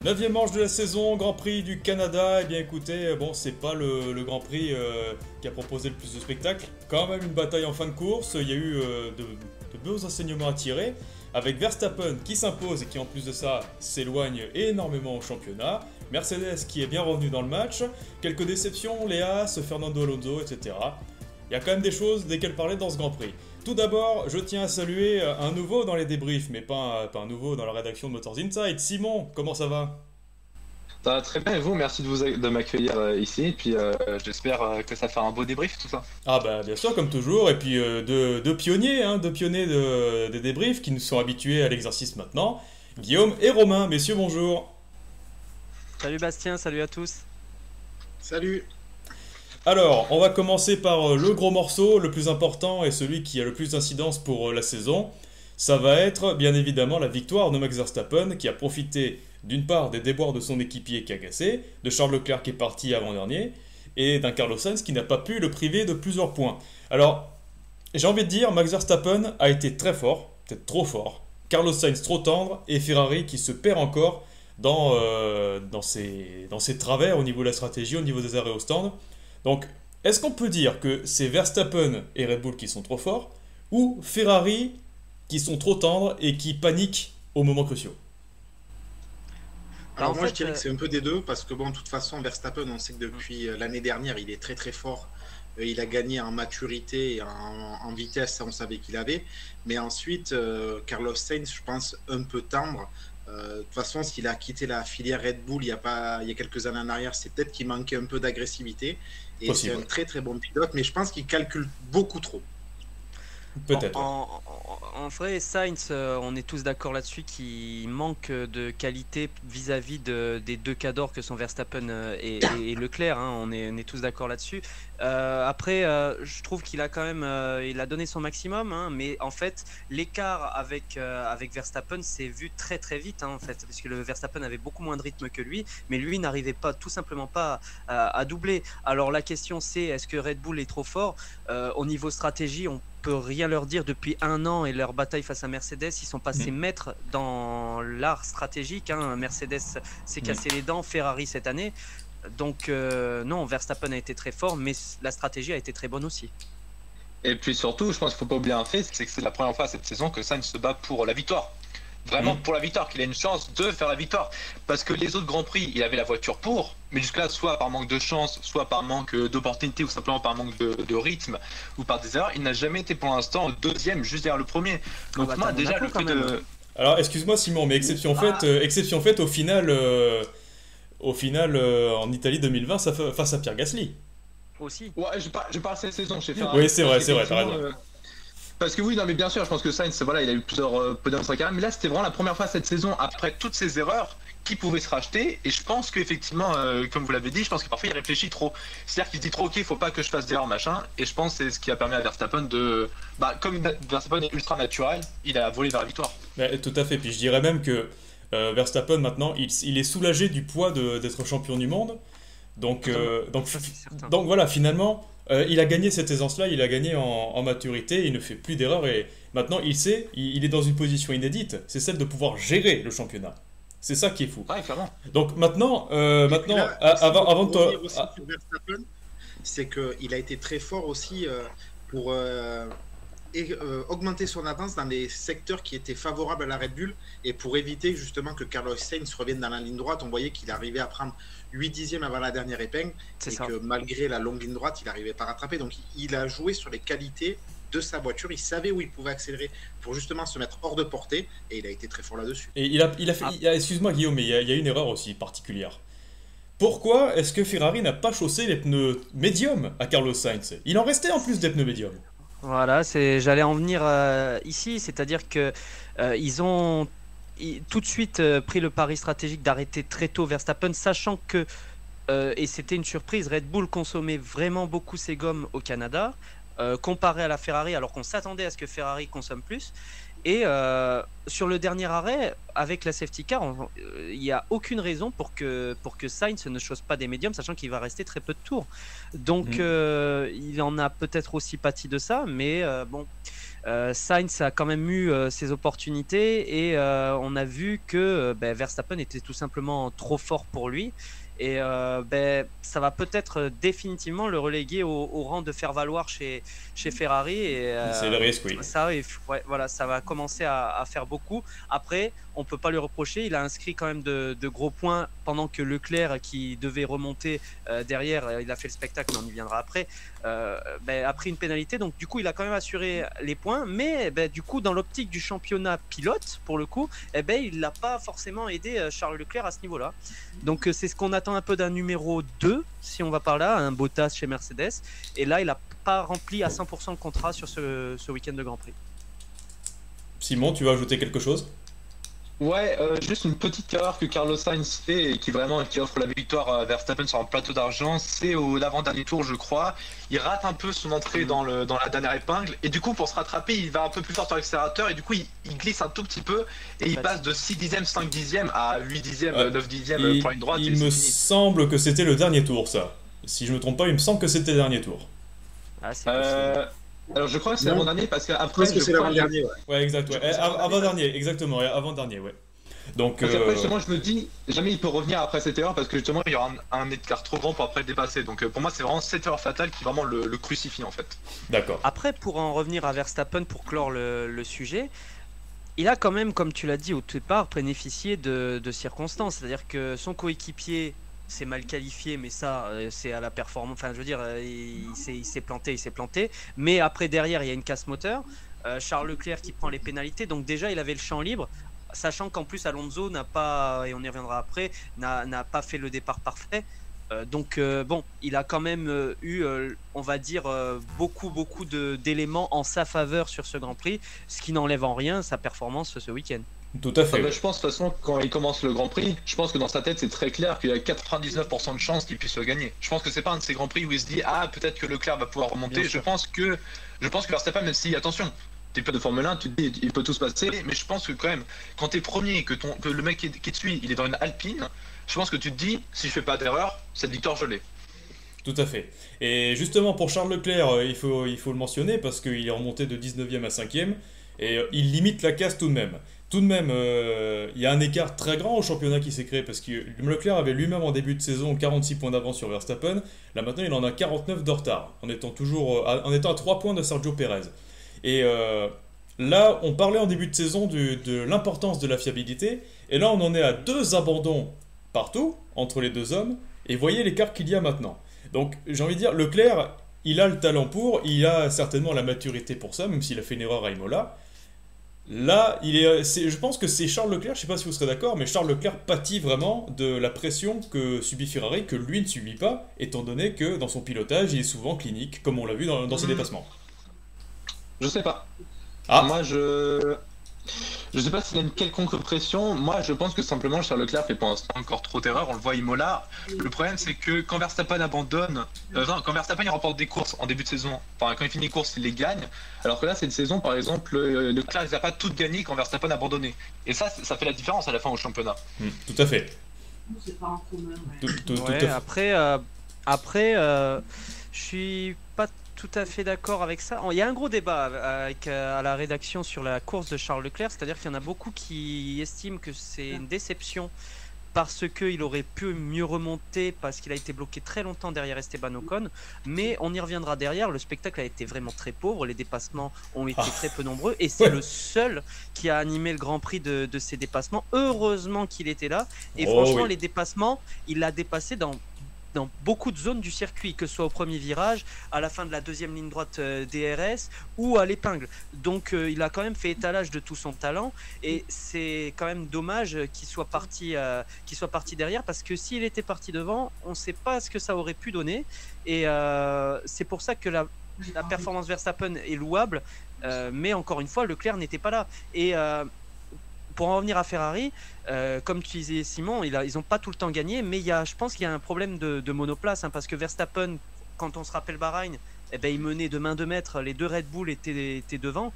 Neuvième manche de la saison, Grand Prix du Canada. Eh bien écoutez, bon, c'est pas le Grand Prix qui a proposé le plus de spectacles. Quand même une bataille en fin de course, il y a eu de beaux enseignements à tirer. Avec Verstappen qui s'impose et qui en plus de ça s'éloigne énormément au championnat. Mercedes qui est bien revenu dans le match. Quelques déceptions, les Haas, Fernando Alonso, etc. Il y a quand même des choses desquelles parler dans ce Grand Prix. Tout d'abord, je tiens à saluer un nouveau dans les débriefs, mais pas un nouveau dans la rédaction de Motors Inside. Simon, comment ça va? Ça va très bien et vous, merci de m'accueillir ici. Et puis j'espère que ça fera un beau débrief tout ça. Ah bah bien sûr, comme toujours, et puis deux pionniers, deux pionniers des débriefs qui nous sont habitués à l'exercice maintenant. Guillaume et Romain, messieurs, bonjour. Salut Bastien, salut à tous. Salut. Alors, on va commencer par le gros morceau, le plus important et celui qui a le plus d'incidence pour la saison. Ça va être bien évidemment la victoire de Max Verstappen qui a profité d'une part des déboires de son équipier qui a cassé, de Charles Leclerc qui est parti avant-dernier, et d'un Carlos Sainz qui n'a pas pu le priver de plusieurs points. Alors, j'ai envie de dire, Max Verstappen a été très fort, peut-être trop fort, Carlos Sainz trop tendre, et Ferrari qui se perd encore dans ses travers au niveau de la stratégie, au niveau des arrêts au stand. Donc, est-ce qu'on peut dire que c'est Verstappen et Red Bull qui sont trop forts, ou Ferrari qui sont trop tendres et qui paniquent aux moments cruciaux? Alors moi je dirais que c'est un peu des deux, parce que bon, de toute façon, Verstappen, on sait que depuis l'année dernière, il est très très fort. Il a gagné en maturité et en vitesse, ça on savait qu'il avait. Mais ensuite, Carlos Sainz, je pense, un peu tendre. De toute façon, s'il a quitté la filière Red Bull il y a quelques années en arrière, c'est peut-être qu'il manquait un peu d'agressivité. Et c'est un très très bon pilote, mais je pense qu'il calcule beaucoup trop. Peut-être. En vrai, Sainz, on est tous d'accord là-dessus qu'il manque de qualité vis-à-vis des deux cadors que sont Verstappen et Leclerc. On est tous d'accord là-dessus. Après, je trouve qu'il a quand même, il a donné son maximum, mais en fait, l'écart avec Verstappen s'est vu très très vite, en fait, parce que le Verstappen avait beaucoup moins de rythme que lui, mais lui n'arrivait pas, tout simplement pas à doubler. Alors la question c'est, est-ce que Red Bull est trop fort? Au niveau stratégie, on peut rien leur dire depuis un an et leur bataille face à Mercedes, ils sont passés maîtres dans l'art stratégique. Mercedes s'est cassé les dents, Ferrari cette année. Donc non, Verstappen a été très fort, mais la stratégie a été très bonne aussi. Et puis surtout, je pense qu'il ne faut pas oublier un fait, c'est que c'est la première fois cette saison que Sainz se bat pour la victoire. Vraiment pour la victoire, qu'il a une chance de faire la victoire. Parce que les autres Grands Prix, il avait la voiture pour, mais jusque-là, soit par manque de chance, soit par manque d'opportunité, ou simplement par manque de rythme, ou par des erreurs, il n'a jamais été pour l'instant deuxième, juste derrière le premier. Donc moi, déjà, le fait de... Alors, excuse-moi Simon, mais exception faite, au final, en Italie 2020, face à Pierre Gasly. Aussi. Ouais, je parle cette saison chez Ferrari. Oui, c'est vrai, t'as raison. Parce que oui, non mais bien sûr, je pense que Sainz, voilà, il a eu plusieurs podiums sur sa carrière, mais là c'était vraiment la première fois cette saison, après toutes ces erreurs, qui pouvaient se racheter, et je pense qu'effectivement, comme vous l'avez dit, je pense que parfois il réfléchit trop. C'est-à-dire qu'il se dit trop, ok, il faut pas que je fasse d'erreurs, machin, et je pense que c'est ce qui a permis à Verstappen de... comme Verstappen est ultra naturel, il a volé vers la victoire. Tout à fait, puis je dirais même que Verstappen maintenant, il est soulagé du poids d'être champion du monde, donc voilà, finalement... il a gagné cette aisance-là, il a gagné en maturité, il ne fait plus d'erreurs et maintenant il sait, il est dans une position inédite, c'est celle de pouvoir gérer le championnat. C'est ça qui est fou. Ouais, clairement. Donc maintenant, avant de toi... c'est qu'il a été très fort aussi pour augmenter son avance dans les secteurs qui étaient favorables à la Red Bull et pour éviter justement que Carlos Sainz revienne dans la ligne droite. On voyait qu'il arrivait à prendre 8 dixièmes avant la dernière épingle et que malgré la longue ligne droite, il n'arrivait pas à rattraper. Donc il a joué sur les qualités de sa voiture, il savait où il pouvait accélérer pour justement se mettre hors de portée et il a été très fort là-dessus. Et il a fait, excuse-moi Guillaume, mais il y a une erreur aussi particulière. Pourquoi est-ce que Ferrari n'a pas chaussé les pneus médiums à Carlos Sainz? Il en restait en plus des pneus médiums. Voilà, j'allais en venir ici, c'est-à-dire que ils ont tout de suite pris le pari stratégique d'arrêter très tôt Verstappen, sachant que, et c'était une surprise, Red Bull consommait vraiment beaucoup ses gommes au Canada, comparé à la Ferrari, alors qu'on s'attendait à ce que Ferrari consomme plus. Et sur le dernier arrêt, avec la safety car, il n'y a aucune raison pour que Sainz ne chausse pas des médiums, sachant qu'il va rester très peu de tours. Donc il en a peut-être aussi pâti de ça, mais bon, Sainz a quand même eu ses opportunités et on a vu que Verstappen était tout simplement trop fort pour lui. Et ça va peut-être définitivement le reléguer au rang de faire valoir chez Ferrari. C'est le risque, oui. Ça, ouais, voilà, ça va commencer à faire beaucoup. Après, on peut pas lui reprocher. Il a inscrit quand même de gros points pendant que Leclerc, qui devait remonter derrière, il a fait le spectacle, mais on y viendra après, a pris une pénalité. Donc du coup, il a quand même assuré les points. Mais du coup, dans l'optique du championnat pilote, pour le coup, il n'a pas forcément aidé Charles Leclerc à ce niveau-là. Donc c'est ce qu'on attend un peu d'un numéro 2, si on va par là, un Bottas chez Mercedes. Et là, il n'a pas rempli à 100% le contrat sur ce week-end de Grand Prix. Simon, tu veux ajouter quelque chose? Ouais, juste une petite erreur que Carlos Sainz fait et qui offre la victoire à Verstappen sur un plateau d'argent, c'est au l'avant-dernier tour, je crois. Il rate un peu son entrée dans la dernière épingle et du coup, pour se rattraper, il va un peu plus fort sur l'accélérateur et du coup, il glisse un tout petit peu et il passe de 6 dixièmes, 5 dixièmes à 8 dixièmes, 9 dixièmes pour une droite. Il me semble que c'était le dernier tour, ça. Si je me trompe pas, il me semble que c'était le dernier tour. Ah, c'est possible. Alors je crois que c'est l'avant-dernier parce qu'après c'est l'avant-dernier, ouais, exact, ouais. Avant-dernier, exactement, avant-dernier, ouais. Donc après, justement, je me dis, jamais il peut revenir après cette erreur parce que justement, il y aura un écart trop grand pour après le dépasser. Donc pour moi, c'est vraiment cette erreur fatale qui vraiment le crucifie en fait. D'accord. Après, pour en revenir à Verstappen, pour clore le sujet, il a quand même, comme tu l'as dit au départ, bénéficié de circonstances. C'est-à-dire que son coéquipier s'est mal qualifié, mais ça, c'est à la performance. Enfin, je veux dire, il s'est planté. Mais après, derrière, il y a une casse moteur. Charles Leclerc qui prend les pénalités. Donc déjà, il avait le champ libre. Sachant qu'en plus Alonso n'a pas, et on y reviendra après, n'a pas fait le départ parfait. Donc il a quand même eu, on va dire, beaucoup d'éléments en sa faveur sur ce Grand Prix, ce qui n'enlève en rien sa performance ce week-end. Tout à fait. Je pense de toute façon, quand il commence le Grand Prix, je pense que dans sa tête c'est très clair qu'il y a 99% de chances qu'il puisse le gagner. Je pense que c'est pas un de ces Grands Prix où il se dit peut-être que Leclerc va pouvoir remonter. Je pense que Verstappen, même si, attention, t'es pas de Formule 1, tu te dis il peut tout se passer, mais je pense que quand même, quand t'es premier, que le mec qui te suit, il est dans une Alpine, je pense que tu te dis, si je fais pas d'erreur, cette victoire je l'ai. Tout à fait. Et justement pour Charles Leclerc, il faut le mentionner parce qu'il est remonté de 19e à 5e et il limite la casse tout de même. Tout de même, il y a un écart très grand au championnat qui s'est créé parce que Leclerc avait lui-même en début de saison 46 points d'avance sur Verstappen. Là maintenant, il en a 49 de retard, en étant à 3 points de Sergio Pérez. Et là, on parlait en début de saison de l'importance de la fiabilité. Et là, on en est à 2 abandons partout, entre les 2 hommes. Et voyez l'écart qu'il y a maintenant. Donc, j'ai envie de dire, Leclerc, il a le talent pour, il a certainement la maturité pour ça, même s'il a fait une erreur à Imola. Là, je pense que c'est Charles Leclerc, je ne sais pas si vous serez d'accord, mais Charles Leclerc pâtit vraiment de la pression que subit Ferrari, que lui ne subit pas, étant donné que dans son pilotage, il est souvent clinique, comme on l'a vu dans ses dépassements. Je sais pas. Moi, je sais pas s'il y a une quelconque pression. Moi, je pense que simplement Charles Leclerc fait pour l'instant encore trop d'erreurs. On le voit à Imola. Le problème, c'est que quand Verstappen abandonne, quand Verstappen il remporte des courses en début de saison, enfin quand il finit les courses, il les gagne. Alors que là, c'est une saison, par exemple, Leclerc il n'a pas toutes gagné quand Verstappen a abandonné. Et ça fait la différence à la fin au championnat. Tout à fait. C'est pas en commun. Après, je suis pas tout à fait d'accord avec ça. Il y a un gros débat à la rédaction sur la course de Charles Leclerc, c'est-à-dire qu'il y en a beaucoup qui estiment que c'est une déception parce qu'il aurait pu mieux remonter, parce qu'il a été bloqué très longtemps derrière Esteban Ocon, mais on y reviendra derrière, le spectacle a été vraiment très pauvre, les dépassements ont été très peu nombreux, et c'est le seul qui a animé le Grand Prix de ces dépassements. Heureusement qu'il était là, et franchement les dépassements, il l'a dépassé dans beaucoup de zones du circuit, que ce soit au premier virage, à la fin de la deuxième ligne droite DRS ou à l'épingle. Donc il a quand même fait étalage de tout son talent et c'est quand même dommage qu'il soit parti derrière, parce que s'il était parti devant, on ne sait pas ce que ça aurait pu donner, et c'est pour ça que la performance Verstappen est louable, mais encore une fois Leclerc n'était pas là. Et pour en revenir à Ferrari, comme tu disais Simon, ils n'ont pas tout le temps gagné, mais je pense qu'il y a un problème de monoplace, parce que Verstappen, quand on se rappelle Bahreïn, il menait de main de maître, les 2 Red Bull étaient devant,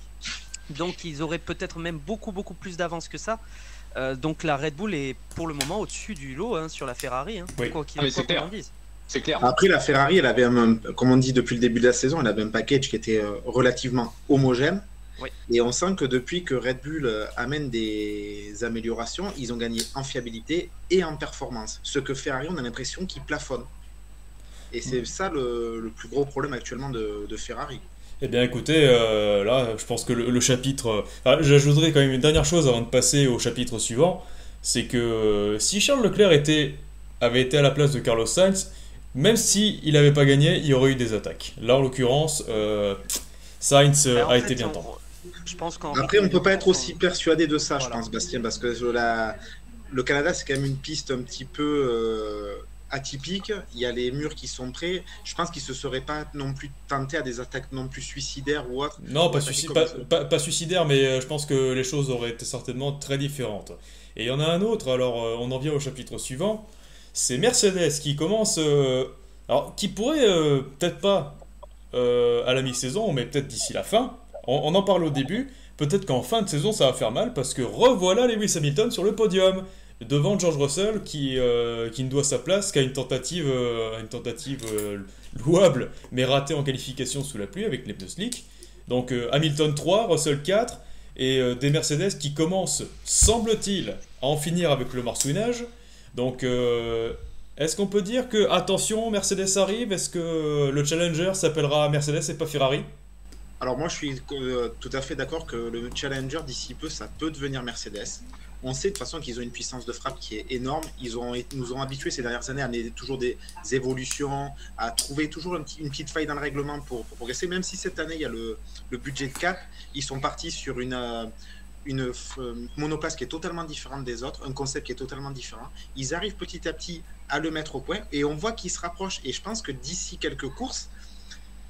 donc ils auraient peut-être même beaucoup plus d'avance que ça. Donc la Red Bull est pour le moment au-dessus du lot sur la Ferrari, quoi qu'il en dise. C'est clair. Après, la Ferrari, elle avait comme on dit depuis le début de la saison, elle avait un package qui était relativement homogène. Oui. Et on sent que depuis que Red Bull amène des améliorations, ils ont gagné en fiabilité et en performance. Ce que Ferrari, on a l'impression qu'ils plafonnent. Et c'est ça le plus gros problème actuellement de Ferrari. Eh bien écoutez, là je pense que le chapitre... j'ajouterai quand même une dernière chose avant de passer au chapitre suivant, c'est que si Charles Leclerc avait été à la place de Carlos Sainz, même s'il n'avait pas gagné, il y aurait eu des attaques. Là en l'occurrence, Sainz En a fait, été bien temps. Je pense qu'en Après, on ne peut pas être aussi persuadé de ça, Voilà. je pense, Bastien, parce que le Canada, c'est quand même une piste un petit peu atypique. Il y a les murs qui sont prêts. Je pense qu'ils ne se seraient pas non plus tentés à des attaques non plus suicidaires ou autres. Non, pas, Attaquer comme ça. pas suicidaire, mais je pense que les choses auraient été certainement très différentes. Et il y en a un autre, alors on en vient au chapitre suivant, c'est Mercedes qui commence... alors, qui pourrait peut-être pas à la mi-saison, mais peut-être d'ici la fin. On en parle au début. Peut-être qu'en fin de saison, ça va faire mal parce que revoilà Lewis Hamilton sur le podium devant George Russell qui ne doit sa place qu'à une tentative louable mais ratée en qualification sous la pluie avec les pneus slick. Donc Hamilton 3, Russell 4 et des Mercedes qui commencent, semble-t-il, à en finir avec le marsouinage. Donc est-ce qu'on peut dire que, attention, Mercedes arrive? Est-ce que le Challenger s'appellera Mercedes et pas Ferrari? Alors moi, je suis tout à fait d'accord que le Challenger, d'ici peu, ça peut devenir Mercedes. On sait de toute façon qu'ils ont une puissance de frappe qui est énorme. Ils nous ont habitués ces dernières années à amener toujours des évolutions, à trouver toujours une petite faille dans le règlement pour progresser. Même si cette année, il y a le budget de cap, ils sont partis sur une monoplace qui est totalement différente des autres, un concept qui est totalement différent. Ils arrivent petit à petit à le mettre au point et on voit qu'ils se rapprochent. Et je pense que d'ici quelques courses,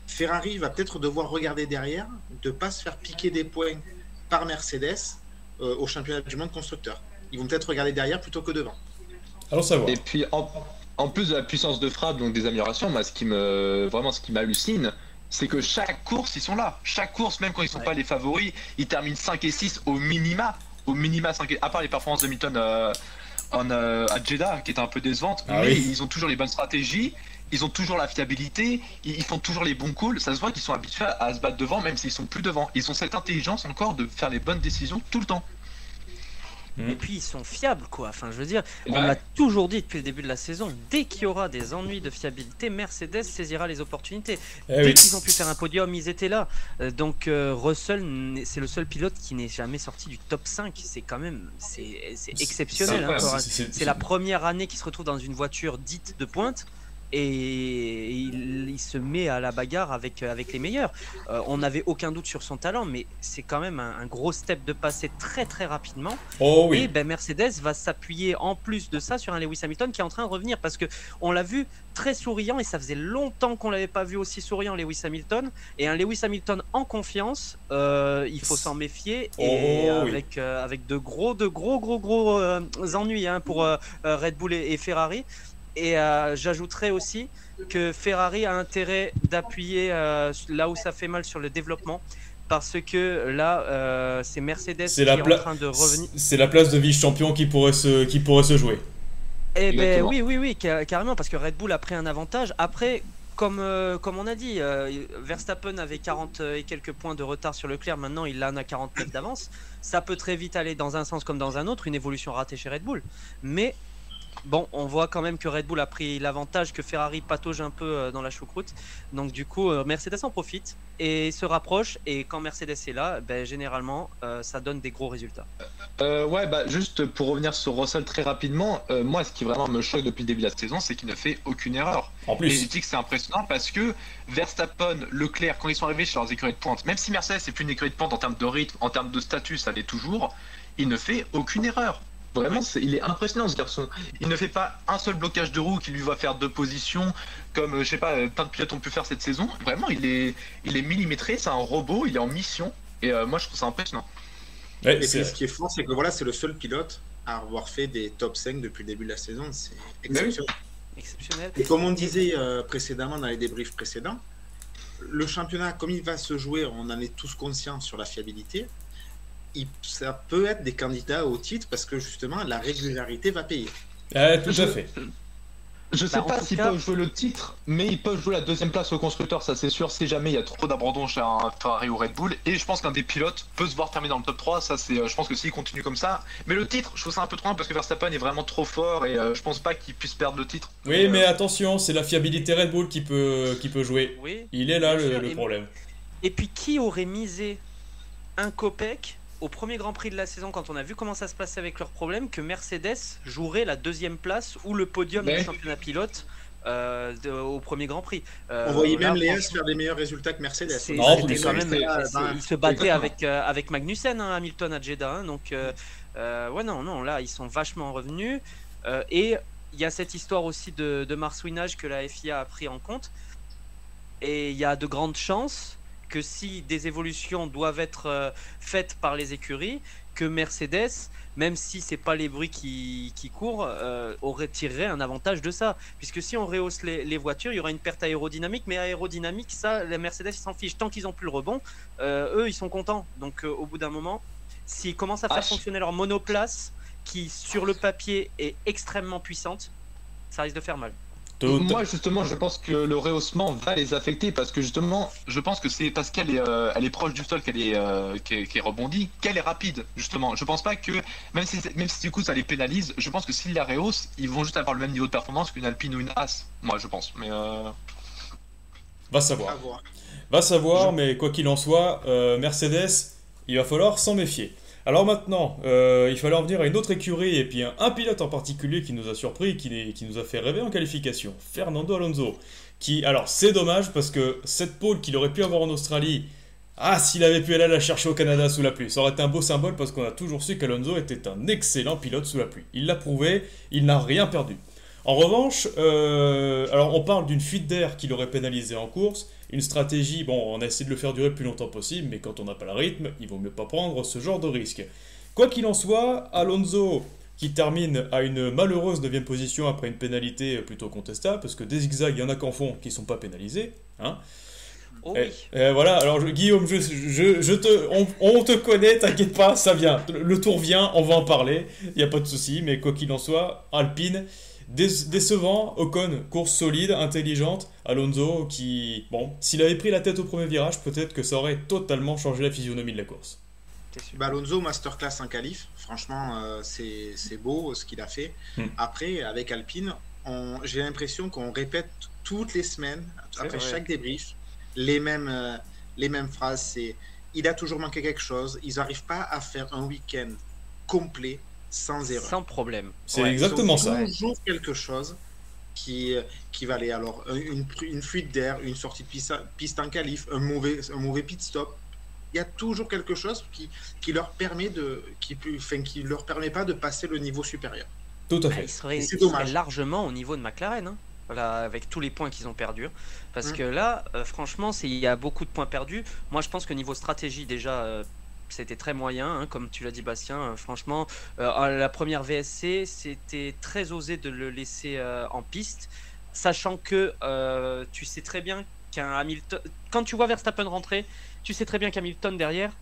Ferrari va peut-être devoir regarder derrière, de ne pas se faire piquer des points par Mercedes au championnat du monde constructeur. Ils vont peut-être regarder derrière plutôt que devant. Allons savoir. Et puis en plus de la puissance de frappe, donc des améliorations, moi, ce qui m'hallucine, c'est que chaque course, ils sont là. Chaque course, même quand ils sont pas les favoris, ils terminent 5 et 6 au minima. Au minima 5 à part les performances de Hamilton à Jeddah, qui était un peu décevante, mais oui. ils ont toujours les bonnes stratégies. Ils ont toujours la fiabilité, ils font toujours les bons calls. Ça se voit qu'ils sont habitués à se battre devant, même s'ils sont plus devant. Ils ont cette intelligence encore de faire les bonnes décisions tout le temps. Et puis ils sont fiables, quoi. Enfin, je veux dire, on Ouais. l'a toujours dit depuis le début de la saison. Dès qu'il y aura des ennuis de fiabilité, Mercedes saisira les opportunités. Eh Dès oui. qu'ils ont pu faire un podium, ils étaient là. Donc Russell, c'est le seul pilote qui n'est jamais sorti du top 5. C'est quand même, c'est exceptionnel. Ouais, Encore, hein. c'est- C'est la première année qu'il se retrouve dans une voiture dite de pointe. Et il se met à la bagarre avec les meilleurs. On n'avait aucun doute sur son talent, mais c'est quand même un gros step de passer très très rapidement. Oh oui. Et ben, Mercedes va s'appuyer en plus de ça sur un Lewis Hamilton qui est en train de revenir parce que on l'a vu très souriant et ça faisait longtemps qu'on l'avait pas vu aussi souriant, Lewis Hamilton. Et un Lewis Hamilton en confiance, il faut s'en méfier et Oh, oui. avec de gros ennuis hein, pour Red Bull et Ferrari. Et j'ajouterais aussi que Ferrari a intérêt d'appuyer là où ça fait mal sur le développement. Parce que là, c'est Mercedes qui est en train de revenir. C'est la place de vice-champion qui pourrait se jouer. Eh ben Exactement. oui, carrément, parce que Red Bull a pris un avantage. Après, comme on a dit, Verstappen avait 40 et quelques points de retard sur Leclerc, maintenant il en a 49 d'avance. Ça peut très vite aller dans un sens comme dans un autre, une évolution ratée chez Red Bull. Mais bon, on voit quand même que Red Bull a pris l'avantage, que Ferrari patauge un peu dans la choucroute. Donc du coup, Mercedes en profite et se rapproche. Et quand Mercedes est là, ben, généralement, ça donne des gros résultats. Ouais, bah juste pour revenir sur Russell très rapidement, moi ce qui vraiment me choque depuis le début de la saison, c'est qu'il ne fait aucune erreur. En Et je plus. dis que c'est impressionnant parce que Verstappen, Leclerc, quand ils sont arrivés chez leurs écuries de pointe, même si Mercedes c'est plus une écurie de pointe en termes de rythme, en termes de statut, ça l'est toujours, il ne fait aucune erreur. Vraiment, il est impressionnant ce garçon. Il ne fait pas un seul blocage de roue qui lui va faire 2 positions, comme je sais pas, plein de pilotes ont pu faire cette saison. Vraiment, il est millimétré, c'est un robot, il est en mission. Et moi je trouve ça impressionnant. Ouais, Et puis c'est- ce qui est fort, c'est que voilà, c'est le seul pilote à avoir fait des top 5 depuis le début de la saison. C'est exceptionnel. Exceptionnel. Et comme on disait précédemment dans les débriefs précédents, le championnat, comme il va se jouer, on en est tous conscients sur la fiabilité. Ça peut être des candidats au titre parce que justement la régularité va payer. tout à fait. Je sais en pas tout s'ils cas- peuvent jouer le titre, mais ils peuvent jouer la deuxième place au constructeur, ça c'est sûr, si jamais il y a trop d'abandon chez un Ferrari ou Red Bull. Et je pense qu'un des pilotes peut se voir terminer dans le top 3, ça c'est, je pense que s'il continue comme ça. Mais le titre, je trouve ça un peu trop loin parce que Verstappen est vraiment trop fort et je pense pas qu'il puisse perdre le titre. Oui, mais attention, c'est la fiabilité Red Bull qui peut jouer. Oui. Il est là Bien sûr, le et- problème. Et puis qui aurait misé un Copec au premier Grand Prix de la saison quand on a vu comment ça se passait avec leurs problèmes que Mercedes jouerait la deuxième place ou le podium Ouais. du championnat pilote au premier Grand Prix. On voyait Là, même les S franchement, faire des meilleurs résultats que Mercedes. c'est- Non, c'était plus, quand oui, même, il se battait Exactement. avec Magnussen, hein, Hamilton à Jeddah, hein, donc ouais non, là ils sont vachement revenus et il y a cette histoire aussi de marsouinage que la FIA a pris en compte et il y a de grandes chances que si des évolutions doivent être faites par les écuries, que Mercedes, même si c'est pas les bruits qui courent, aurait tiré un avantage de ça. Puisque si on rehausse les voitures, il y aura une perte aérodynamique, mais aérodynamique, ça, les Mercedes, ils s'en fichent. Tant qu'ils ont plus le rebond, eux, ils sont contents. Donc au bout d'un moment, s'ils commencent à faire fonctionner leur monoplace, qui sur le papier est extrêmement puissante, ça risque de faire mal. Moi justement je pense que le rehaussement va les affecter parce que justement je pense que c'est parce qu'elle est proche du sol qu'elle est rebondie, qu'elle est rapide justement. Je pense pas que même si du coup ça les pénalise, je pense que s'ils la rehaussent, ils vont juste avoir le même niveau de performance qu'une Alpine ou une As. Moi je pense. Mais Va À savoir. voir. Va savoir, mais quoi qu'il en soit, Mercedes, il va falloir s'en méfier. Alors maintenant, il fallait en venir à une autre écurie et puis un pilote en particulier qui nous a surpris, qui nous a fait rêver en qualification, Fernando Alonso. Alors c'est dommage parce que cette pole qu'il aurait pu avoir en Australie, s'il avait pu aller la chercher au Canada sous la pluie, ça aurait été un beau symbole parce qu'on a toujours su qu'Alonso était un excellent pilote sous la pluie. Il l'a prouvé, il n'a rien perdu. En revanche, alors on parle d'une fuite d'air qui l'aurait pénalisé en course, une stratégie, bon, on a essayé de le faire durer le plus longtemps possible, mais quand on n'a pas le rythme, il vaut mieux pas prendre ce genre de risque. Quoi qu'il en soit, Alonso, qui termine à une malheureuse 9ème position après une pénalité plutôt contestable, parce que des zigzags, il y en a qu'en fond qui ne sont pas pénalisés, hein. Oh Et, oui. voilà, alors Guillaume, on te connaît, t'inquiète pas, ça vient. Le tour vient, on va en parler, il n'y a pas de souci, mais quoi qu'il en soit, Alpine, décevant, Ocon, course solide, intelligente, Alonso qui, bon, s'il avait pris la tête au premier virage, peut-être que ça aurait totalement changé la physionomie de la course. T'es sûr. Bah, Alonso, masterclass en qualif. Franchement, c'est beau ce qu'il a fait. Après, avec Alpine, j'ai l'impression qu'on répète toutes les semaines, après vrai. chaque débrief, les mêmes phrases. C'est il a toujours manqué quelque chose. Ils n'arrivent pas à faire un week-end complet sans erreur. Sans problème. C'est Ouais, exactement ils ont ça. toujours quelque chose qui va aller. Alors, une fuite d'air, une sortie de piste en qualif, un mauvais pit stop. Il y a toujours quelque chose qui leur permet qui leur permet pas de passer le niveau supérieur. Tout à Ah, fait. il serait C'est dommage. largement au niveau de McLaren, hein. Voilà, avec tous les points qu'ils ont perdus. Parce que là, franchement, il y a beaucoup de points perdus. Moi, je pense que niveau stratégie, déjà, c'était très moyen, hein, comme tu l'as dit, Bastien. Franchement, la première VSC, c'était très osé de le laisser en piste, sachant que tu sais très bien qu'un Hamilton, quand tu vois Verstappen rentrer, tu sais très bien qu'Hamilton derrière,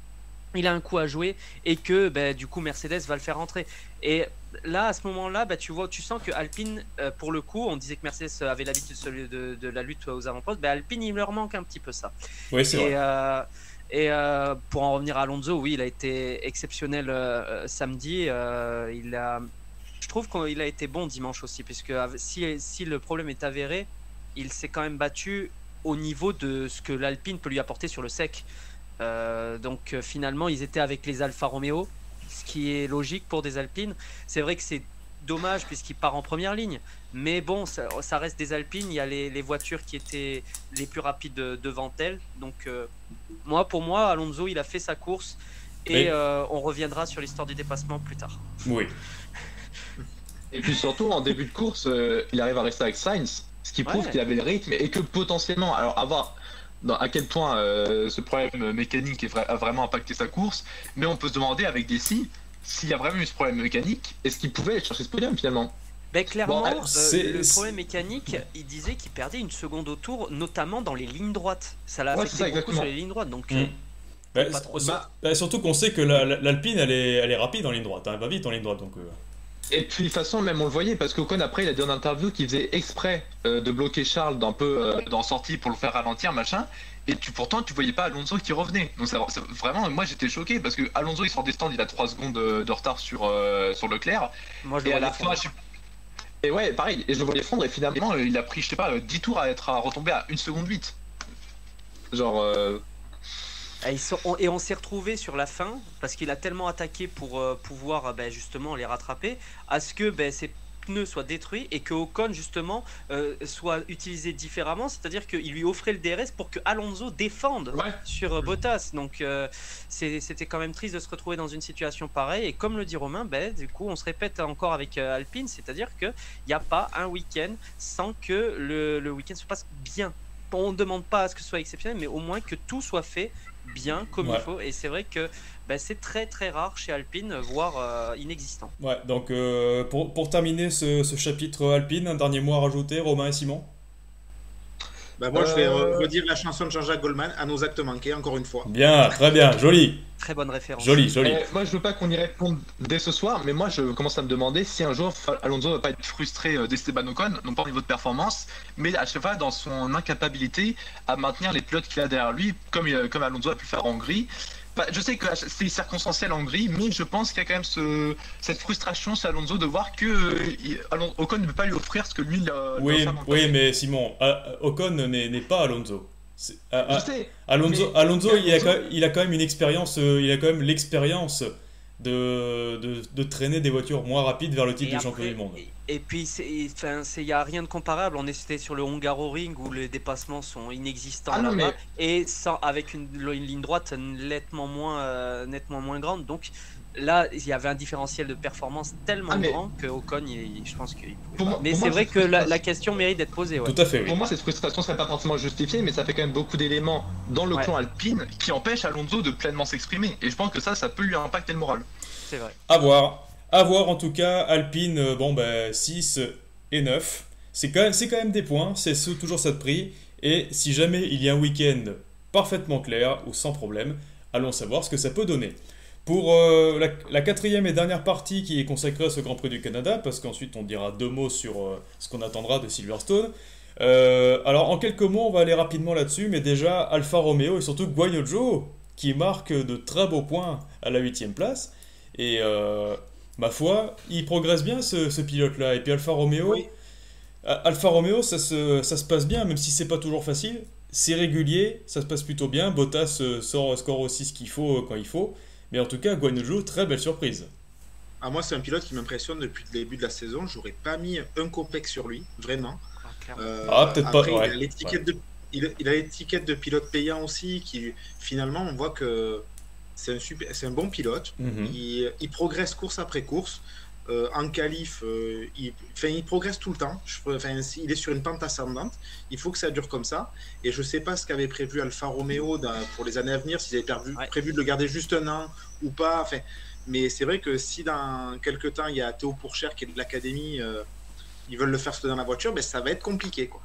il a un coup à jouer et que du coup Mercedes va le faire rentrer. Et là, à ce moment-là, tu sens que Alpine, pour le coup, on disait que Mercedes avait l'habitude de la lutte aux avant-postes. Alpine, il leur manque un petit peu ça. Oui, c'est vrai. Et pour en revenir à Alonso, oui, il a été exceptionnel samedi. Je trouve qu'il a été bon dimanche aussi, puisque si le problème est avéré, il s'est quand même battu au niveau de ce que l'Alpine peut lui apporter sur le sec. Donc finalement, ils étaient avec les Alfa Romeo, ce qui est logique pour des Alpines. C'est vrai que c'est dommage puisqu'il part en première ligne, mais bon, ça reste des Alpines. Il y a les voitures qui étaient les plus rapides devant elles. Donc pour moi, Alonso, il a fait sa course et on reviendra sur l'histoire du dépassement plus tard. Oui. et puis surtout en début de course, il arrive à rester avec Sainz, ce qui prouve Ouais. qu'il avait le rythme et que potentiellement, alors à quel point ce problème mécanique a vraiment impacté sa course, mais on peut se demander avec des s'il y a vraiment eu ce problème mécanique, est-ce qu'il pouvait aller chercher ce podium finalement? Clairement, Bon, le problème mécanique, il disait qu'il perdait une seconde au tour, notamment dans les lignes droites. Ça l'a affecté c'est ça, beaucoup exactement. sur les lignes droites. Donc, Bah, pas trop surtout qu'on sait que l'Alpine, elle est rapide en ligne droite, hein, elle va vite en ligne droite. Donc, Et puis de toute façon, même on le voyait, parce qu'Ocon après il a dit en interview qu'il faisait exprès de bloquer Charles d'un peu dans sortie pour le faire ralentir, machin. Et pourtant tu voyais pas Alonso qui revenait. Donc vraiment, moi j'étais choqué parce que Alonso il sort des stands, il a 3 secondes de retard sur Leclerc. Moi, je le Et à voyais la fin, et ouais, pareil, et je le voyais fondre et finalement il a pris, je sais pas, 10 tours à retomber à 1 seconde 8. Genre. Et on s'est retrouvé sur la fin parce qu'il a tellement attaqué pour pouvoir justement les rattraper à ce que ses pneus soient détruits et que Ocon justement soit utilisé différemment, c'est-à-dire qu'il lui offrait le DRS pour que Alonso défende sur Bottas. Donc c'était quand même triste de se retrouver dans une situation pareille. Et comme le dit Romain, du coup on se répète encore avec Alpine, c'est-à-dire qu'il n'y a pas un week-end sans que le week-end se passe bien. On ne demande pas à ce que ce soit exceptionnel, mais au moins que tout soit fait bien comme il faut. Et c'est vrai que c'est très très rare chez Alpine, voire inexistant. Ouais, donc pour terminer ce chapitre Alpine, un dernier mot à rajouter, Romain et Simon? Moi, je vais redire la chanson de Jean-Jacques Goldman, à nos actes manqués, encore une fois. Bien, très bien, joli. Très bonne référence. Joli. Moi, je veux pas qu'on y réponde dès ce soir, mais moi, je commence à me demander si un jour Alonso va pas être frustré d'Esteban Ocon, non pas au niveau de performance, mais à chaque fois dans son incapacité à maintenir les pilotes qu'il a derrière lui, comme Alonso a pu faire en Hongrie. Je sais que c'est circonstanciel en Hongrie, mais je pense qu'il y a quand même cette frustration chez Alonso de voir que Ocon ne peut pas lui offrir ce que lui Oui, mais Simon, Ocon n'est pas Alonso. Je sais. Alonso, il a quand même une expérience, il a quand même l'expérience de traîner des voitures moins rapides vers le titre de champion du monde. Et puis, il n'y a rien de comparable. On était sur le Hungaroring où les dépassements sont inexistants et avec une ligne droite nettement moins grande. Donc là, il y avait un différentiel de performance tellement grand que Ocon, je pense qu'il pouvait. Mais c'est vrai que la question mérite d'être posée. Ouais. Tout à fait. Oui. Pour moi, cette frustration serait pas forcément justifiée, mais ça fait quand même beaucoup d'éléments dans le clan Alpine qui empêchent Alonso de pleinement s'exprimer. Et je pense que ça peut lui impacter le moral. C'est vrai. À voir en tout cas. Alpine, 6 et 9. C'est quand même des points, c'est toujours ça de prix. Et si jamais il y a un week-end parfaitement clair ou sans problème, allons savoir ce que ça peut donner. Pour la quatrième et dernière partie qui est consacrée à ce Grand Prix du Canada, parce qu'ensuite on dira 2 mots sur ce qu'on attendra de Silverstone. Alors en quelques mots, on va aller rapidement là-dessus, mais déjà Alfa Romeo et surtout Guan Yu Zhou qui marque de très beaux points à la 8ème place. Et ma foi, il progresse bien ce pilote-là. Et puis Alfa Romeo, ça se passe bien, même si c'est pas toujours facile. C'est régulier, ça se passe plutôt bien. Bottas score aussi ce qu'il faut quand il faut. Mais en tout cas, Guan Yu Zhou, très belle surprise. Moi, c'est un pilote qui m'impressionne depuis le début de la saison. J'aurais pas mis un copec sur lui, vraiment. Peut-être après, pas. Il a l'étiquette de pilote payant aussi, qui finalement, on voit que c'est un bon pilote. Il progresse course après course. En qualif, il progresse tout le temps. Il est sur une pente ascendante. Il faut que ça dure comme ça. Et je ne sais pas ce qu'avait prévu Alfa Romeo pour les années à venir, s'ils avaient prévu de le garder juste un an ou pas. Mais c'est vrai que si dans quelques temps, il y a Théo Pourchère qui est de l'académie, ils veulent le faire sauter dans la voiture, ça va être compliqué, quoi.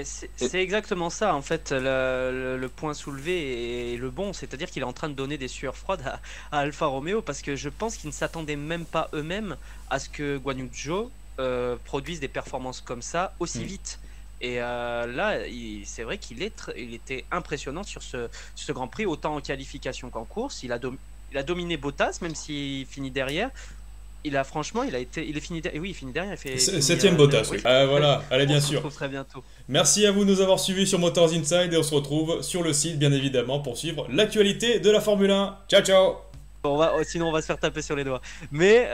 C'est exactement ça en fait, le point soulevé est le bon, c'est-à-dire qu'il est en train de donner des sueurs froides à Alfa Romeo parce que je pense qu'ils ne s'attendaient même pas eux-mêmes à ce que Guan Yu Zhou produise des performances comme ça aussi vite. Et là, c'est vrai qu'il était impressionnant sur ce Grand Prix, autant en qualification qu'en course. Il a dominé Bottas, même s'il finit derrière. Il finit derrière. Il fait 7ème Bottas, oui. Voilà, allez, bien sûr. On se retrouve très bientôt. Merci à vous de nous avoir suivis sur Motors Inside et on se retrouve sur le site, bien évidemment, pour suivre l'actualité de la Formule 1. Ciao, ciao. Sinon, on va se faire taper sur les doigts. Mais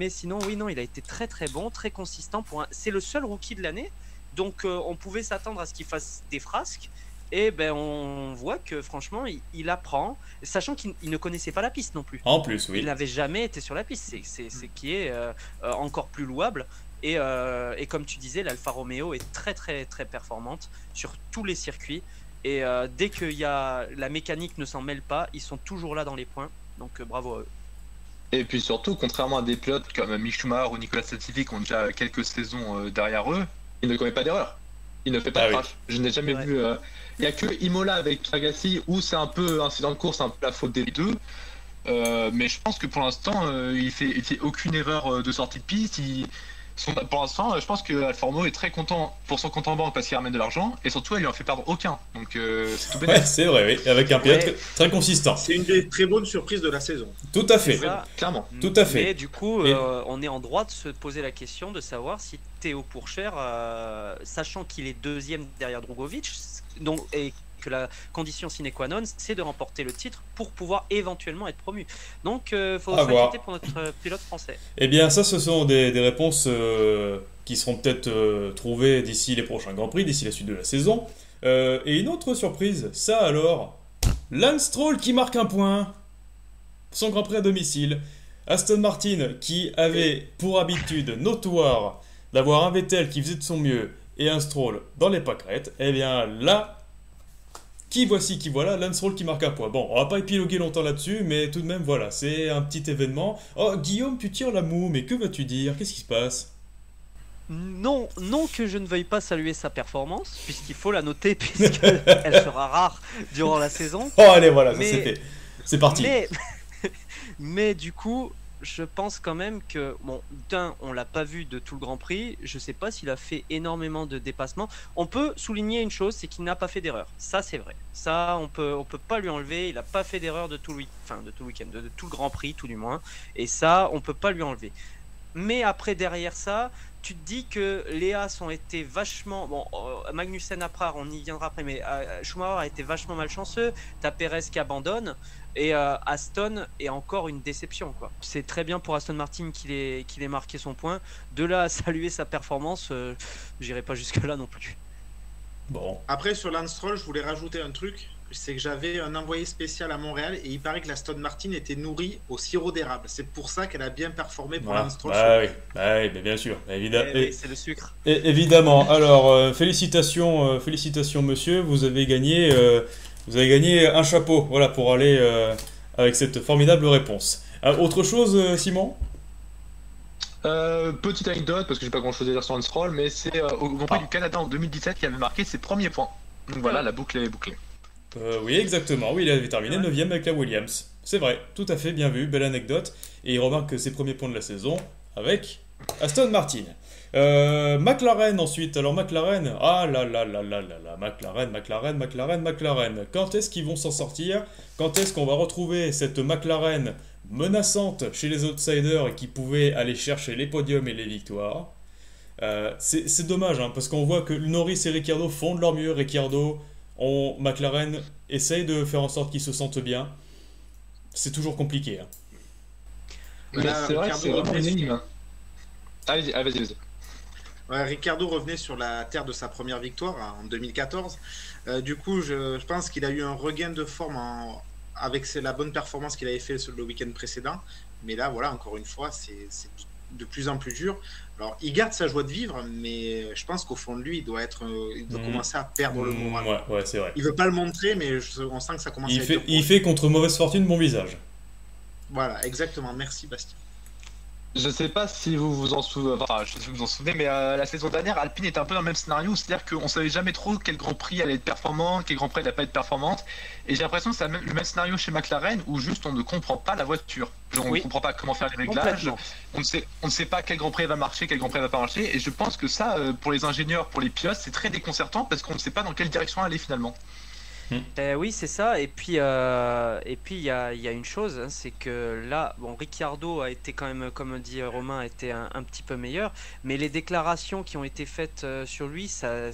sinon, oui, non, il a été très très bon, très consistant. C'est le seul rookie de l'année, donc on pouvait s'attendre à ce qu'il fasse des frasques. Et on voit que franchement il apprend, sachant qu'il ne connaissait pas la piste non plus. En plus, oui. Il n'avait jamais été sur la piste, c'est qui est encore plus louable. Et comme tu disais, l'Alfa Romeo est très très très performante sur tous les circuits. Et dès que la mécanique ne s'en mêle pas, ils sont toujours là dans les points. Donc bravo à eux. Et puis surtout, contrairement à des pilotes comme Mick Schumacher ou Nicolas Latifi qui ont déjà quelques saisons derrière eux, il ne commet pas d'erreur. Il ne fait pas de crash. Je n'ai jamais vu. Il n'y a que Imola avec Agassi où c'est un peu incident de course, un peu la faute des deux. Mais je pense que pour l'instant, il fait aucune erreur de sortie de piste. Pour l'instant, je pense que Alfa Romeo est très content pour son compte en banque parce qu'il ramène de l'argent et surtout, elle lui en fait perdre aucun. Donc, c'est tout bénéfique. Ouais, c'est vrai, oui, avec un pilote très consistant. C'est une des très bonnes surprises de la saison. Tout à fait. Ça, Clairement. Tout à fait. Mais du coup, on est en droit de se poser la question de savoir si Théo Pourchaire, sachant qu'il est deuxième derrière Drugovic, donc, et que la condition sine qua non, c'est de remporter le titre pour pouvoir éventuellement être promu. Donc, il faut s'inquiéter pour notre pilote français. Eh bien, ça, ce sont des réponses qui seront peut-être trouvées d'ici les prochains Grands Prix, d'ici la suite de la saison. Et une autre surprise, ça alors, Lance Stroll qui marque un point, son Grand Prix à domicile. Aston Martin qui avait pour habitude notoire d'avoir un Vettel qui faisait de son mieux et un Stroll dans les pâquerettes, eh bien là, qui voilà, Lance Stroll qui marque un point. Bon, on va pas épiloguer longtemps là-dessus, mais tout de même, voilà, c'est un petit événement. Oh, Guillaume, tu tires la moue, mais que vas-tu dire? Qu'est-ce qui se passe? Non que je ne veuille pas saluer sa performance, puisqu'il faut la noter, puisqu'elle sera rare durant la saison. Oh, allez, voilà, ça c'est fait. C'est parti. Mais du coup, je pense quand même que, bon, on l'a pas vu de tout le Grand Prix, je sais pas s'il a fait énormément de dépassements. On peut souligner une chose, c'est qu'il n'a pas fait d'erreur. Ça, c'est vrai. Ça, on peut pas lui enlever. Il a pas fait d'erreur de tout le week-end, de tout le Grand Prix, tout du moins. Et ça, on peut pas lui enlever. Mais après, derrière ça, tu te dis que les Haas ont été vachement... Bon, Magnussen après, on y viendra après, mais Schumacher a été vachement malchanceux. T'as Perez qui abandonne. Et Aston est encore une déception, quoi. C'est très bien pour Aston Martin qu'il ait marqué son point. De là à saluer sa performance, j'irai pas jusque-là non plus. Bon. Après, sur Lance Stroll, je voulais rajouter un truc. C'est que j'avais un envoyé spécial à Montréal et il paraît que l'Aston Martin était nourrie au sirop d'érable. C'est pour ça qu'elle a bien performé pour Lance Stroll. Oui, mais bien sûr. C'est le sucre. Évidemment. Alors, félicitations, monsieur. Vous avez gagné un chapeau, voilà, pour aller avec cette formidable réponse. Autre chose, Simon? Petite anecdote, parce que j'ai pas grand chose à dire sur Lance Stroll, mais c'est au Grand Prix du Canada en 2017 qui avait marqué ses premiers points. Donc voilà, la boucle est bouclée. Oui, exactement. Oui, il avait terminé 9ème avec la Williams. C'est vrai, tout à fait, bien vu, belle anecdote. Et il remarque ses premiers points de la saison avec Aston Martin. McLaren ensuite. Alors McLaren, McLaren. Quand est-ce qu'ils vont s'en sortir? Quand est-ce qu'on va retrouver cette McLaren menaçante chez les outsiders et qui pouvait aller chercher les podiums et les victoires? C'est dommage, hein, parce qu'on voit que Norris et Ricciardo font de leur mieux. McLaren essaye de faire en sorte qu'ils se sentent bien. C'est toujours compliqué. Hein. Mais c'est vrai que c'est vraiment une énigme. Vas-y. Ouais, Ricciardo revenait sur la terre de sa première victoire en 2014. Du coup, je pense qu'il a eu un regain de forme avec la bonne performance qu'il avait fait sur le week-end précédent. Mais là, voilà, encore une fois, c'est de plus en plus dur. Alors, il garde sa joie de vivre, mais je pense qu'au fond de lui, il doit commencer à perdre le moral. Ouais, c'est vrai. Il veut pas le montrer, mais on sent que ça commence à être... Il fait contre mauvaise fortune bon visage. Voilà, exactement. Merci, Bastien. Je sais pas si vous vous en souvenez, mais la saison dernière, Alpine était un peu dans le même scénario, c'est-à-dire qu'on savait jamais trop quel Grand Prix allait être performant, quel Grand Prix allait pas être performante, et j'ai l'impression que c'est le même scénario chez McLaren, où juste on ne comprend pas la voiture. Genre, on ne comprend pas comment faire les réglages, on ne sait pas quel Grand Prix va marcher, quel Grand Prix va pas marcher, et je pense que ça, pour les ingénieurs, pour les pilotes, c'est très déconcertant, parce qu'on ne sait pas dans quelle direction aller finalement. Oui, c'est ça. Et puis il y a une chose, hein, c'est que là, bon, Ricciardo a été quand même, comme dit Romain, a été un petit peu meilleur, mais les déclarations qui ont été faites sur lui, ça,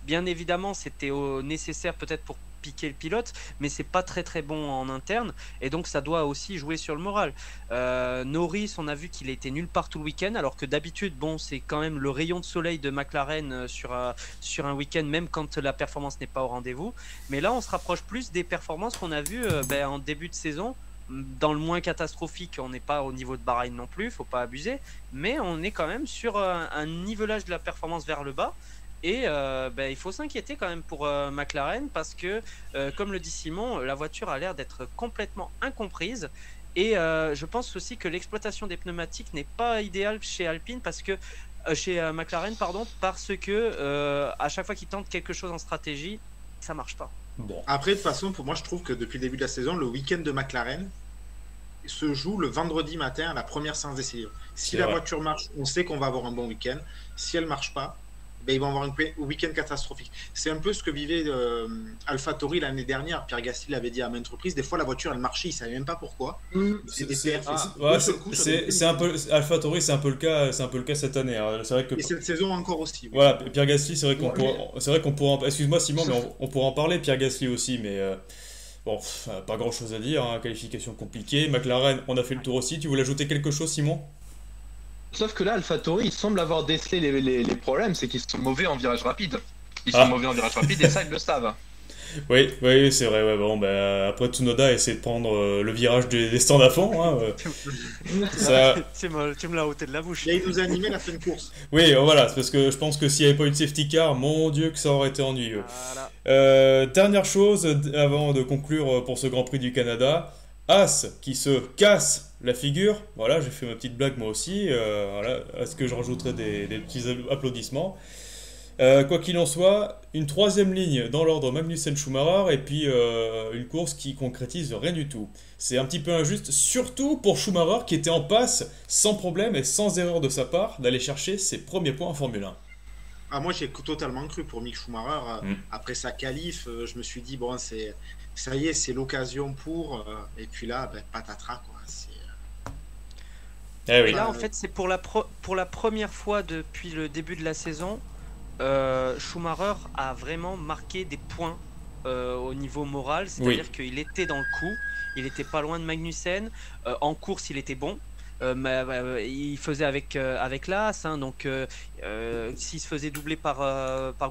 bien évidemment, c'était nécessaire peut-être pour piquer le pilote, mais c'est pas très très bon en interne, et donc ça doit aussi jouer sur le moral. Norris, on a vu qu'il était nulle part tout le week-end, alors que d'habitude, bon, c'est quand même le rayon de soleil de McLaren sur un week-end, même quand la performance n'est pas au rendez-vous. Mais là, on se rapproche plus des performances qu'on a vues en début de saison. Dans le moins catastrophique, on n'est pas au niveau de Bahreïn non plus, faut pas abuser, mais on est quand même sur un nivelage de la performance vers le bas. Et il faut s'inquiéter quand même pour McLaren, parce que, comme le dit Simon, la voiture a l'air d'être complètement incomprise. Et je pense aussi que l'exploitation des pneumatiques n'est pas idéale chez Alpine, chez McLaren, parce que à chaque fois qu'ils tentent quelque chose en stratégie, ça marche pas. Bon. Après, de toute façon, pour moi, je trouve que depuis le début de la saison, le week-end de McLaren, se joue le vendredi matin à la première séance d'essai. Si la voiture marche, on sait qu'on va avoir un bon week-end. Si elle ne marche pas, ben, ils vont avoir un week-end catastrophique. C'est un peu ce que vivait AlphaTauri l'année dernière. Pierre Gasly l'avait dit à maintes reprises. Des fois, la voiture, elle marchait, il ne savait même pas pourquoi. C'est un peu AlphaTauri, c'est un peu le cas cette année. Hein. C'est vrai que et cette saison encore aussi. Oui. Voilà, Pierre Gasly, c'est vrai qu'on pourra excuse-moi Simon, mais on pourra en parler. Pierre Gasly aussi, mais bon, pas grand-chose à dire. Hein. Qualification compliquée. McLaren, on a fait le tour aussi. Tu voulais ajouter quelque chose, Simon? Sauf que là, AlphaTauri, il semble avoir décelé les problèmes, c'est qu'ils sont mauvais en virage rapide. Ils sont mauvais en virage rapide et ça, ils le savent. Oui, c'est vrai. Ouais, bon, après Tsunoda essaie de prendre le virage des stands à fond. Hein, ça... tu me l'as ôté de la bouche. Et il nous a animé la fin de course. Oui, voilà, c'est parce que je pense que s'il n'y avait pas eu de safety car, mon Dieu, que ça aurait été ennuyeux. Voilà. Dernière chose, avant de conclure pour ce Grand Prix du Canada, As qui se casse la figure. Voilà, j'ai fait ma petite blague moi aussi. Voilà, est-ce que je rajouterai des petits applaudissements? Quoi qu'il en soit, une troisième ligne dans l'ordre Magnussen-Schumacher et puis une course qui concrétise rien du tout. C'est un petit peu injuste, surtout pour Schumacher qui était en passe sans problème et sans erreur de sa part d'aller chercher ses premiers points en Formule 1. Ah, moi j'ai totalement cru pour Mick Schumacher. Après sa qualif, je me suis dit bon ça y est, c'est l'occasion pour et puis là patatras quoi. Et là en fait c'est pour la première fois depuis le début de la saison. Schumacher a vraiment marqué des points au niveau moral, c'est-à-dire qu'il était dans le coup, il était pas loin de Magnussen, en course il était bon, il faisait avec l'As, hein, donc s'il se faisait doubler par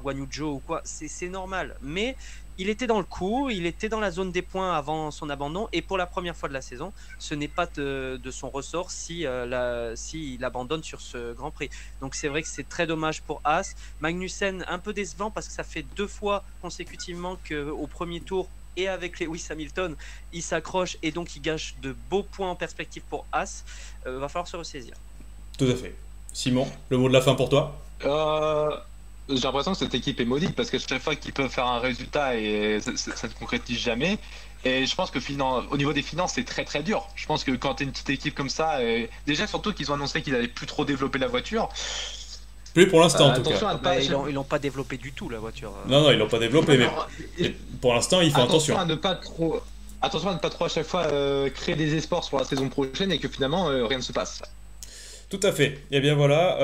Guan Yu Zhou ou quoi, c'est normal, mais il était dans le coup, il était dans la zone des points avant son abandon, et pour la première fois de la saison, ce n'est pas de son ressort s'il abandonne sur ce Grand Prix. Donc c'est vrai que c'est très dommage pour As. Magnussen, un peu décevant parce que ça fait 2 fois consécutivement qu'au premier tour, et avec Lewis Hamilton, il s'accroche et donc il gâche de beaux points en perspective pour As. Va falloir se ressaisir. Tout à fait. Simon, le mot de la fin pour toi? J'ai l'impression que cette équipe est maudite parce que chaque fois qu'ils peuvent faire un résultat et ça ne concrétise jamais. Et je pense que au niveau des finances, c'est très très dur. Je pense que quand tu es une petite équipe comme ça, déjà surtout qu'ils ont annoncé qu'ils n'allaient plus trop développer la voiture. Plus pour l'instant en tout cas. Ils l'ont pas développé du tout la voiture. Non, ils l'ont pas développé, mais pour l'instant il faut attention. Attention à ne pas trop à chaque fois créer des espoirs sur la saison prochaine et que finalement rien ne se passe. Tout à fait. Et bien voilà,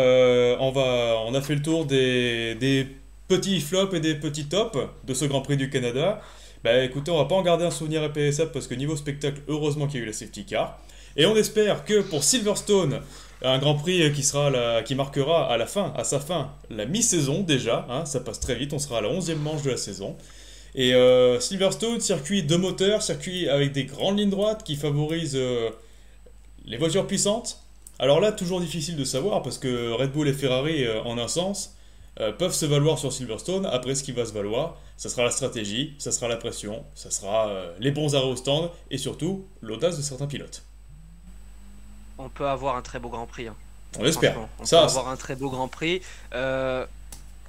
on a fait le tour des petits flops et des petits tops de ce Grand Prix du Canada. Bah écoutez, on va pas en garder un souvenir impérissable parce que niveau spectacle, heureusement qu'il y a eu la safety car. Et on espère que pour Silverstone, un Grand Prix qui marquera à sa fin, la mi-saison déjà, hein, ça passe très vite, on sera à la 11e manche de la saison. Et Silverstone, circuit de moteur, circuit avec des grandes lignes droites qui favorisent les voitures puissantes. Alors là, toujours difficile de savoir parce que Red Bull et Ferrari, en un sens, peuvent se valoir sur Silverstone. Après, ce qui va se valoir, ça sera la stratégie, ça sera la pression, ça sera les bons arrêts au stand et surtout l'audace de certains pilotes. On peut avoir un très beau Grand Prix. Hein. On l'espère. On peut avoir un très beau Grand Prix.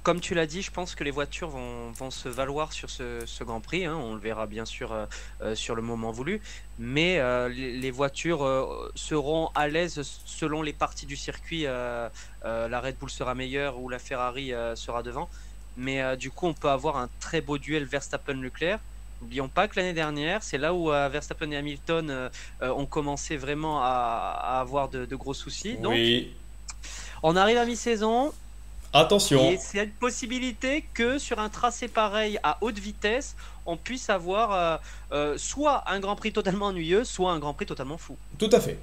Comme tu l'as dit, je pense que les voitures vont se valoir sur ce Grand Prix. Hein. On le verra bien sûr sur le moment voulu. Mais les voitures seront à l'aise selon les parties du circuit. La Red Bull sera meilleure ou la Ferrari sera devant. Mais du coup, on peut avoir un très beau duel Verstappen-Leclerc. N'oublions pas que l'année dernière, c'est là où Verstappen et Hamilton ont commencé vraiment à avoir de gros soucis. Donc, oui. On arrive à mi-saison. Attention. Et c'est une possibilité que sur un tracé pareil à haute vitesse, on puisse avoir soit un Grand Prix totalement ennuyeux, soit un Grand Prix totalement fou. Tout à fait.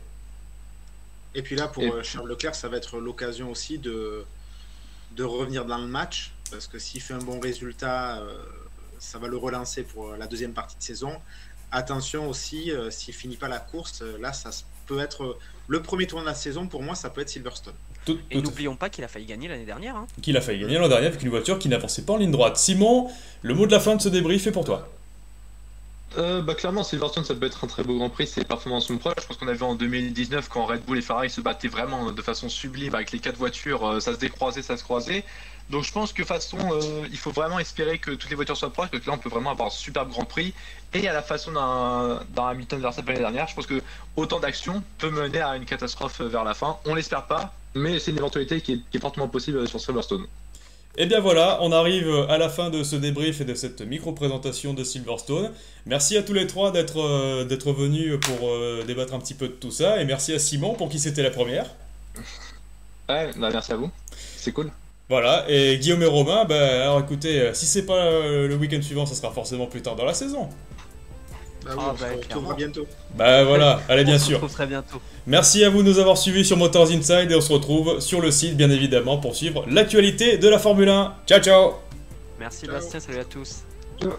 Et puis là, pour Charles Leclerc, ça va être l'occasion aussi de revenir dans le match, parce que s'il fait un bon résultat, ça va le relancer pour la deuxième partie de saison. Attention aussi, s'il finit pas la course, là, ça peut être le premier tour de la saison. Pour moi, ça peut être Silverstone. Et n'oublions pas qu'il a failli gagner l'année dernière. Hein. Qu'il a failli gagner l'an dernier avec une voiture qui n'avançait pas en ligne droite. Simon, le mot de la fin de ce débrief est pour toi. Clairement, Silverstone, ça peut être un très beau Grand Prix. C'est les performances sont proches. Je pense qu'on a vu en 2019 quand Red Bull et Ferrari se battaient vraiment de façon sublime avec les 4 voitures. Ça se décroisait, ça se croisait. Donc je pense que de toute façon, il faut vraiment espérer que toutes les voitures soient proches, parce que là on peut vraiment avoir un superbe Grand Prix. Et à la façon d'un Hamilton Verstappen l'année dernière, je pense que autant d'actions peut mener à une catastrophe vers la fin. On l'espère pas, mais c'est une éventualité qui est fortement possible sur Silverstone. Et bien voilà, on arrive à la fin de ce débrief et de cette micro-présentation de Silverstone. Merci à tous les trois d'être venus pour débattre un petit peu de tout ça. Et merci à Simon pour qui c'était la première. Ouais, bah merci à vous, c'est cool. Voilà, et Guillaume et Romain, alors écoutez, si c'est pas le week-end suivant, ça sera forcément plus tard dans la saison. Bah oui, on se retrouvera bientôt. Bah voilà, allez bien sûr. On se retrouve très bientôt. Merci à vous de nous avoir suivis sur Motors Inside et on se retrouve sur le site bien évidemment pour suivre l'actualité de la Formule 1. Ciao ciao. Merci Bastien, salut à tous. Ciao.